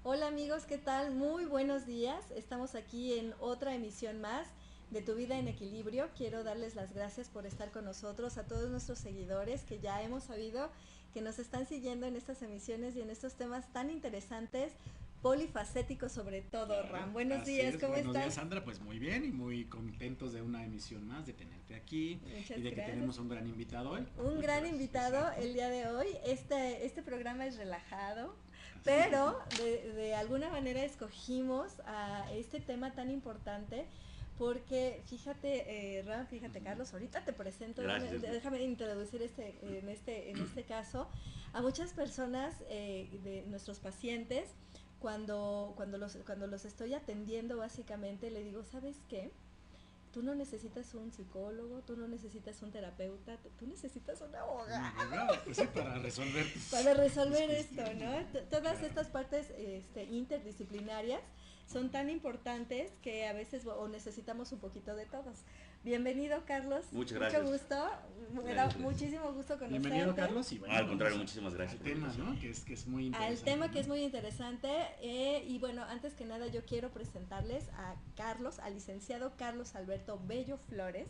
Hola amigos, ¿qué tal? Muy buenos días. Estamos aquí en otra emisión más de Tu Vida en Equilibrio. Quiero darles las gracias por estar con nosotros, a todos nuestros seguidores que ya hemos sabido que nos están siguiendo en estas emisiones y en estos temas tan interesantes, polifacéticos sobre todo. Claro, Ram, buenos así días, es. ¿cómo Buenos días, estás? Sandra. Pues muy bien y muy contentos de una emisión más, de tenerte aquí y Muchas de que gracias. tenemos un gran invitado hoy. Un Muchas gran gracias. invitado Exacto. el día de hoy. Este programa es relajado, Así es. pero de alguna manera escogimos a este tema tan importante porque fíjate, Ram, fíjate Carlos, ahorita te presento, Gracias, Sergio. déjame introducir en este caso a muchas personas de nuestros pacientes. Cuando los estoy atendiendo, básicamente le digo, ¿sabes qué? Tú no necesitas un psicólogo, tú no necesitas un terapeuta, tú necesitas un Un abogado abogado, pues sí, para resolver para tus resolver esto, ¿no? cuestiones. Todas Claro. estas partes interdisciplinarias son tan importantes que a veces o necesitamos un poquito de todos. Bienvenido, Carlos. Muchas Mucho gracias. gusto. Me da Gracias. muchísimo gusto Bienvenido, conocerte. Carlos. Y bueno, Al vamos contrario, muchísimas al gracias por la tema, invitación. ¿no? Que es muy Al interesante, tema que es ¿no? muy interesante. Y bueno, antes que nada yo quiero presentarles a Carlos, al licenciado Carlos Alberto Bello Flores.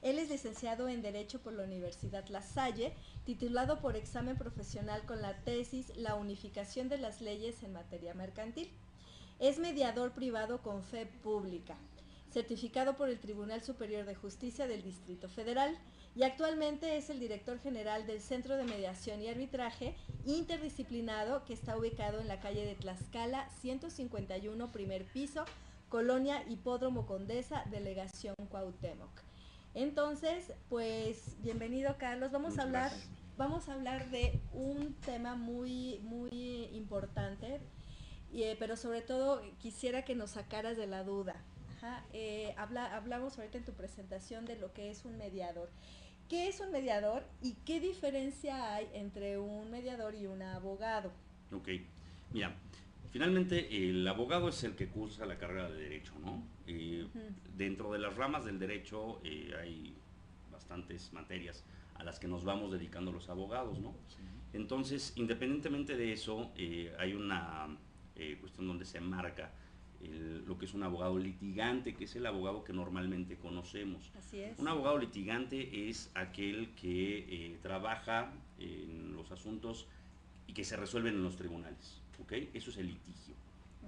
Él es licenciado en Derecho por la Universidad La Salle, titulado por examen profesional con la tesis La unificación de las leyes en materia mercantil. Es mediador privado con fe pública, certificado por el Tribunal Superior de Justicia del Distrito Federal y actualmente es el director general del Centro de Mediación y Arbitraje Interdisciplinado que está ubicado en la calle de Tlaxcala 151, primer piso, Colonia Hipódromo Condesa, Delegación Cuauhtémoc. Entonces, pues bienvenido Carlos, Muchas gracias. vamos a hablar de un tema muy importante, pero sobre todo quisiera que nos sacaras de la duda. Ajá, hablamos ahorita en tu presentación de lo que es un mediador. ¿Qué es un mediador y qué diferencia hay entre un mediador y un abogado? Ok. Mira, finalmente el abogado es el que cursa la carrera de Derecho, ¿no? Ujú. Dentro de las ramas del Derecho hay bastantes materias a las que nos vamos dedicando los abogados, ¿no? Sí. Entonces, independientemente de eso, hay una cuestión donde se marca lo que es un abogado litigante, que es el abogado que normalmente conocemos. Así es. Un abogado litigante es aquel que trabaja en los asuntos y que se resuelven en los tribunales, ¿ok? Eso es el litigio.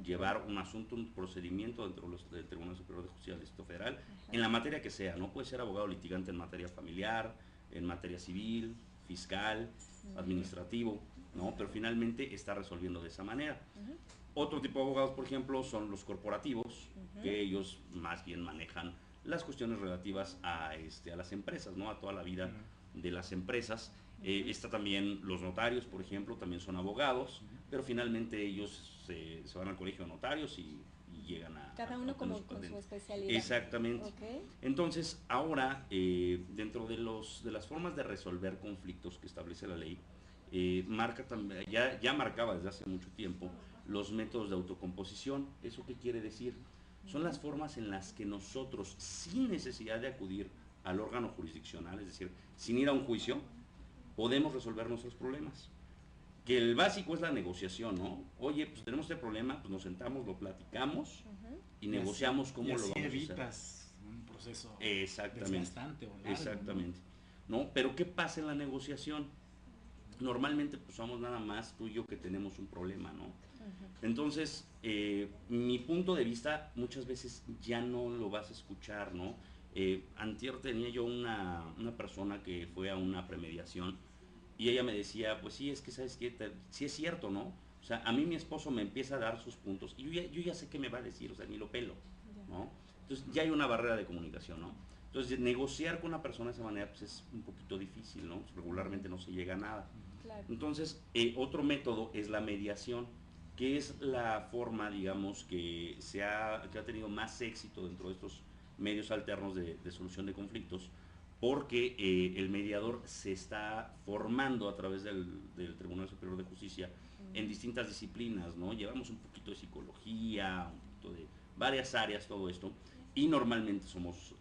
Llevar un asunto, un procedimiento dentro del Tribunal Superior de Justicia del Distrito Federal, en la materia que sea, ¿no? Puede ser abogado litigante en materia familiar, en materia civil, fiscal, administrativo, ¿no? Pero finalmente está resolviendo de esa manera. Ujú. Otro tipo de abogados, por ejemplo, son los corporativos, Ujú. que ellos más bien manejan las cuestiones relativas a las empresas, ¿no? A toda la vida Claro. de las empresas. Ujú. Está también los notarios, por ejemplo, también son abogados, Ujú. pero finalmente ellos se van al colegio de notarios y llegan Cada a uno obtener como su con su patente. especialidad. Exactamente. Ok. Entonces, ahora, dentro de las formas de resolver conflictos que establece la ley, marca también, ya marcaba desde hace mucho tiempo los métodos de autocomposición. ¿Eso qué quiere decir? Son las formas en las que nosotros, sin necesidad de acudir al órgano jurisdiccional, es decir, sin ir a un juicio, podemos resolver nuestros problemas. Que el básico es la negociación, ¿no? Oye, pues tenemos este problema, pues nos sentamos, lo platicamos Ujú. y negociamos Y cómo lo así vamos a hacer. evitas un proceso Exactamente, desgastante o largo, ¿no? exactamente. ¿No? Pero ¿qué pasa en la negociación? Normalmente pues somos nada más tú y yo que tenemos un problema, ¿no? Ujú. Entonces, mi punto de vista muchas veces ya no lo vas a escuchar, ¿no? Antier tenía yo una persona que fue a una premediación y ella me decía, pues sí, es que sabes que sí es cierto, ¿no? O sea, a mí mi esposo me empieza a dar sus puntos y yo ya sé qué me va a decir, o sea, ni lo pelo, Ya. ¿no? Entonces ya hay una barrera de comunicación, ¿no? Entonces negociar con una persona de esa manera pues es un poquito difícil, ¿no? Regularmente no se llega a nada. Claro. Entonces, otro método es la mediación, que es la forma, digamos, que ha tenido más éxito dentro de estos medios alternos de solución de conflictos, porque el mediador se está formando a través del Tribunal Superior de Justicia en distintas disciplinas, ¿no? Llevamos un poquito de psicología, un poquito de varias áreas, todo esto, y normalmente somos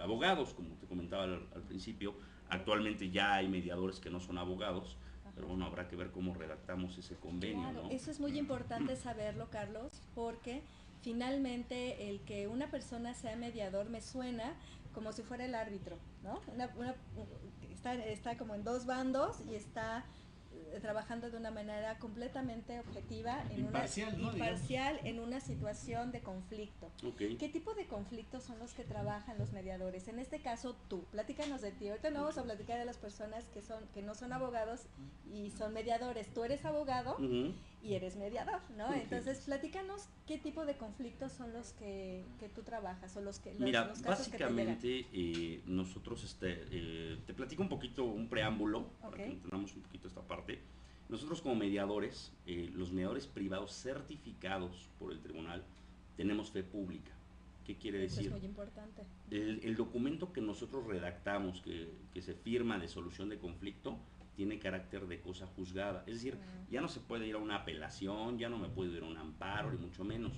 abogados, como te comentaba al principio. Actualmente ya hay mediadores que no son abogados, pero bueno, habrá que ver cómo redactamos ese convenio, Claro, ¿no? eso es muy importante saberlo, Carlos, porque finalmente el que una persona sea mediador me suena como si fuera el árbitro, ¿no? Está como en dos bandos y está trabajando de una manera completamente objetiva, Imparcial, ¿no? imparcial en una situación de conflicto. Ok. ¿Qué tipo de conflictos son los que trabajan los mediadores? En este caso tú, platícanos de ti. Ahorita no vamos a platicar de las personas que no son abogados y son mediadores. Tú eres abogado y eres mediador, ¿no? Ok. Entonces, platícanos qué tipo de conflictos son los que tú trabajas o Mira, los casos que te llegan. básicamente nosotros, te platico un poquito, un preámbulo, para que Ok. entendamos un poquito esta parte. Nosotros como mediadores, los mediadores privados certificados por el tribunal, tenemos fe pública. ¿Qué quiere Eso decir? es muy importante. El documento que nosotros redactamos, que se firma de solución de conflicto, tiene carácter de cosa juzgada. Es decir, ya no se puede ir a una apelación, ya no me puedo ir a un amparo, ni mucho menos.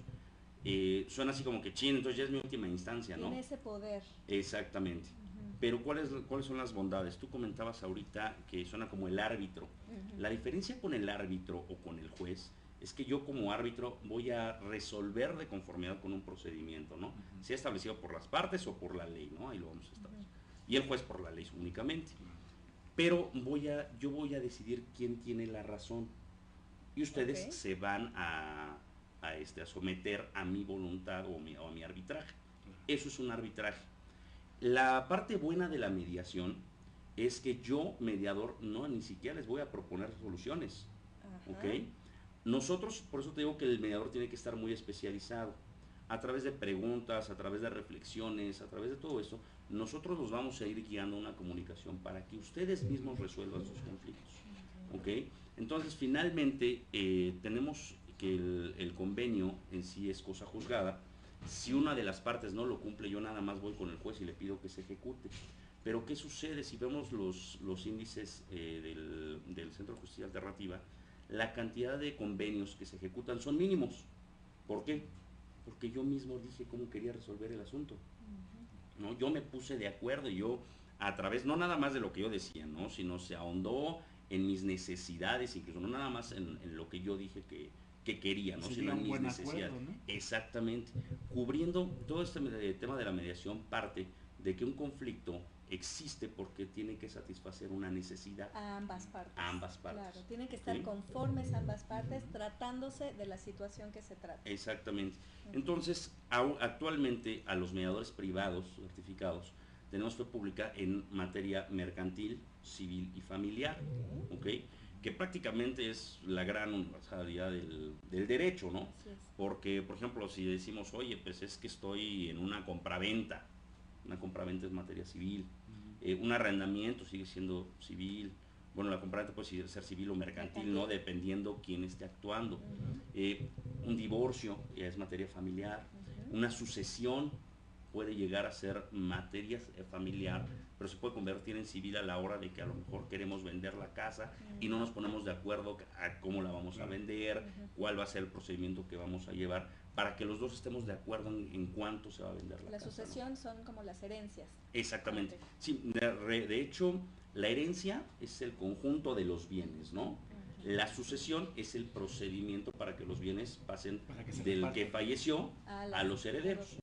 Suena así como que chin, entonces ya es mi última instancia, ¿no? Tiene ese poder. Exactamente. Pero ¿cuáles son las bondades? Tú comentabas ahorita que suena como el árbitro. La diferencia con el árbitro o con el juez es que yo como árbitro voy a resolver de conformidad con un procedimiento, ¿no? Sea establecido por las partes o por la ley, ¿no? Ahí lo vamos a establecer. Y el juez por la ley únicamente. Pero yo voy a decidir quién tiene la razón. Y ustedes se van a someter a mi voluntad o a mi arbitraje. Eso es un arbitraje. La parte buena de la mediación es que yo, mediador, no ni siquiera les voy a proponer soluciones. ¿Ok? Nosotros, por eso te digo que el mediador tiene que estar muy especializado. A través de preguntas, a través de reflexiones, a través de todo eso, nosotros los vamos a ir guiando a una comunicación para que ustedes mismos resuelvan sus conflictos. ¿Ok? Entonces, finalmente, tenemos que el convenio en sí es cosa juzgada. Si una de las partes no lo cumple, yo nada más voy con el juez y le pido que se ejecute. Pero ¿qué sucede si vemos los índices del Centro de Justicia Alternativa? La cantidad de convenios que se ejecutan son mínimos. ¿Por qué? Porque yo mismo dije cómo quería resolver el asunto, ¿no? Yo me puse de acuerdo y yo a través, no nada más de lo que yo decía, ¿no? Sino se ahondó en mis necesidades, incluso no nada más en lo que yo dije que quería, ¿no? Sí, Sino en mis buen necesidades. acuerdo, ¿no? Exactamente. Cubriendo todo este tema de la mediación parte de que un conflicto existe porque tiene que satisfacer una necesidad. A ambas partes. A ambas partes. Claro, tienen que estar ¿Sí? conformes ambas partes, tratándose de la situación que se trata. Exactamente. Entonces, actualmente a los mediadores privados certificados tenemos fe pública en materia mercantil, civil y familiar, ¿ok? Que prácticamente es la gran universalidad del derecho, ¿no? Así es. Porque, por ejemplo, si decimos, oye, pues es que estoy en una compraventa es materia civil, un arrendamiento sigue siendo civil, bueno, la compraventa puede ser civil o mercantil, ¿no? Dependiendo quién esté actuando. Un divorcio ya es materia familiar, una sucesión puede llegar a ser materia familiar, pero se puede convertir en civil a la hora de que a lo mejor queremos vender la casa y no nos ponemos de acuerdo a cómo la vamos a vender, cuál va a ser el procedimiento que vamos a llevar, para que los dos estemos de acuerdo en cuánto se va a vender la casa. La sucesión, ¿no? Son como las herencias. Exactamente. Sí, de hecho, la herencia es el conjunto de los bienes, ¿no? La sucesión es el procedimiento para que los bienes pasen del que falleció a los herederos.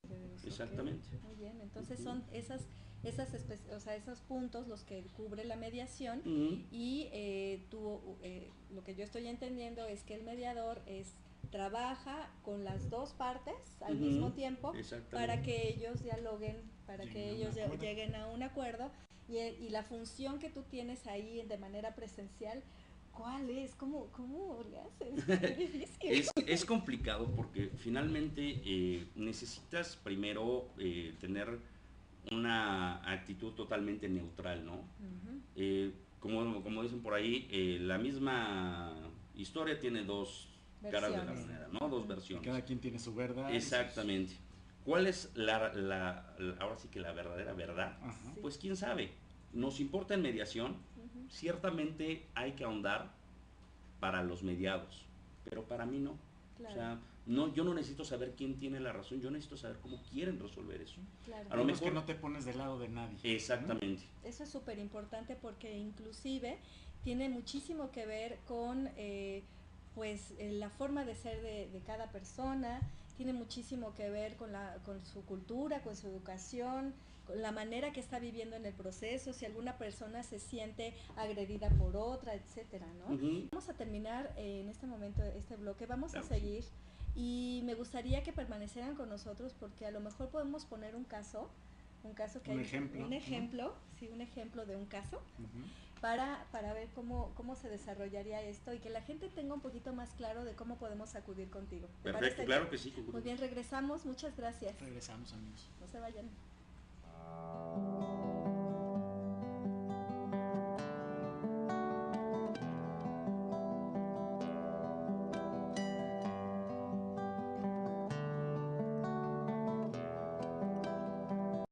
Exactamente. Okay. Muy bien, entonces son esos puntos los que cubre la mediación y lo que yo estoy entendiendo es que el mediador trabaja con las dos partes al mismo tiempo para que ellos dialoguen, para que ellos lleguen a un acuerdo y la función que tú tienes ahí de manera presencial, ¿cuál es? ¿Cómo le haces? Es difícil. Es complicado porque finalmente necesitas primero tener una actitud totalmente neutral, ¿no? Como dicen por ahí, la misma historia tiene dos caras de la moneda, ¿no? Dos versiones. Cada quien tiene su verdad. Exactamente. ¿Cuál es ahora sí que la verdadera verdad? Pues quién sabe. Nos importa en mediación. Ciertamente hay que ahondar para los mediados, pero para mí no. Claro. O sea, yo no necesito saber quién tiene la razón, yo necesito saber cómo quieren resolver eso. Claro. A lo mejor que no te pones del lado de nadie. Exactamente. Eso es súper importante porque inclusive tiene muchísimo que ver con pues la forma de ser de cada persona, tiene muchísimo que ver con su cultura, con su educación, con la manera que está viviendo en el proceso, si alguna persona se siente agredida por otra, etcétera, ¿no? Vamos a terminar en este momento este bloque, vamos a seguir y me gustaría que permanecieran con nosotros porque a lo mejor podemos poner un caso que un ejemplo, un ejemplo, sí, un ejemplo de un caso. Para ver cómo se desarrollaría esto y que la gente tenga un poquito más claro de cómo podemos acudir contigo. Perfecto, claro que sí. Muy bien, regresamos, muchas gracias. Regresamos, amigos. No se vayan.